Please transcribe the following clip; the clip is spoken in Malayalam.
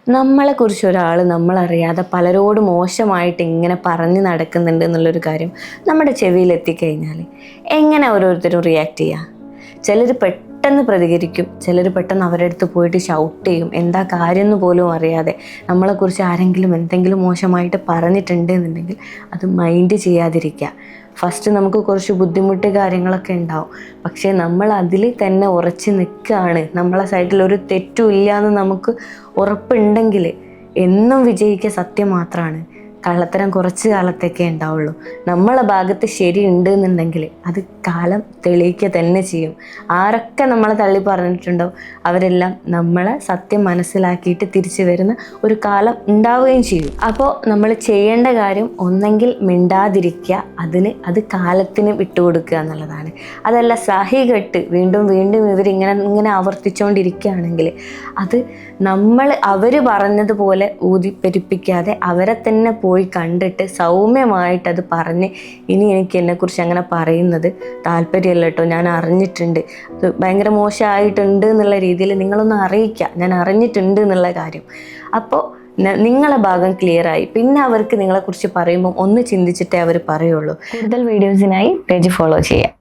നമ്മളെക്കുറിച്ച് ഒരാൾ നമ്മളറിയാതെ പലരോട് മോശമായിട്ട് ഇങ്ങനെ പറഞ്ഞ് നടക്കുന്നുണ്ട് എന്നുള്ളൊരു കാര്യം നമ്മുടെ ചെവിയിൽ എത്തിക്കഴിഞ്ഞാൽ എങ്ങനെ ഓരോരുത്തരും റിയാക്ട് ചെയ്യുക? ചിലർ പെട്ടെന്ന് പ്രതികരിക്കും, ചിലർ പെട്ടെന്ന് അവരുടെ അടുത്ത് പോയിട്ട് ഷൗട്ട് ചെയ്യും. എന്താ കാര്യം എന്ന് പോലും അറിയാതെ നമ്മളെക്കുറിച്ച് ആരെങ്കിലും എന്തെങ്കിലും മോശമായിട്ട് പറഞ്ഞിട്ടുണ്ട് എന്നുണ്ടെങ്കിൽ അത് മൈൻഡ് ചെയ്യാതിരിക്കുക. ഫസ്റ്റ് നമുക്ക് കുറച്ച് ബുദ്ധിമുട്ട് കാര്യങ്ങളൊക്കെ ഉണ്ടാവും, പക്ഷേ നമ്മൾ അതിൽ തന്നെ ഉറച്ച് നിൽക്കുകയാണ്, നമ്മളെ സൈഡിൽ ഒരു തെറ്റും ഇല്ല എന്ന് നമുക്ക് ഉറപ്പുണ്ടെങ്കിൽ എന്നും വിജയിക്കുക സത്യം മാത്രമാണ്. കള്ളത്തരം കുറച്ച് കാലത്തേക്കേ ഉണ്ടാവുള്ളൂ. നമ്മളെ ഭാഗത്ത് ശരിയുണ്ട് എന്നുണ്ടെങ്കിൽ അത് കാലം തെളിയിക്കുക തന്നെ ചെയ്യും. ആരൊക്കെ നമ്മളെ തള്ളി പറഞ്ഞിട്ടുണ്ടോ അവരെല്ലാം നമ്മളെ സത്യം മനസ്സിലാക്കിയിട്ട് തിരിച്ചു വരുന്ന ഒരു കാലം ഉണ്ടാവുകയും ചെയ്യും. അപ്പോൾ നമ്മൾ ചെയ്യേണ്ട കാര്യം ഒന്നെങ്കിൽ മിണ്ടാതിരിക്കുക, അത് കാലത്തിന് വിട്ടുകൊടുക്കുക എന്നുള്ളതാണ്. അതല്ല സഹികെട്ട് വീണ്ടും വീണ്ടും ഇവരിങ്ങനെ ആവർത്തിച്ചുകൊണ്ടിരിക്കുകയാണെങ്കിൽ അത് അവർ പറഞ്ഞതുപോലെ ഊതിപ്പെരിപ്പിക്കാതെ അവരെ തന്നെ പോയി കണ്ടിട്ട് സൗമ്യമായിട്ട് അത് പറഞ്ഞ്, ഇനി എനിക്ക് എന്നെക്കുറിച്ച് അങ്ങനെ പറയുന്നത് താല്പര്യമല്ല കേട്ടോ, ഞാൻ അറിഞ്ഞിട്ടുണ്ട്, അത് ഭയങ്കര മോശമായിട്ടുണ്ട് എന്നുള്ള രീതിയിൽ നിങ്ങളൊന്ന് അറിയിക്കുക, ഞാൻ അറിഞ്ഞിട്ടുണ്ട് എന്നുള്ള കാര്യം. അപ്പോൾ നിങ്ങളെ ഭാഗം ക്ലിയറായി. പിന്നെ അവർക്ക് നിങ്ങളെക്കുറിച്ച് പറയുമ്പോൾ ഒന്ന് ചിന്തിച്ചിട്ടേ അവർ പറയുള്ളൂ. കൂടുതൽ വീഡിയോസിനായി പേജ് ഫോളോ ചെയ്യാം.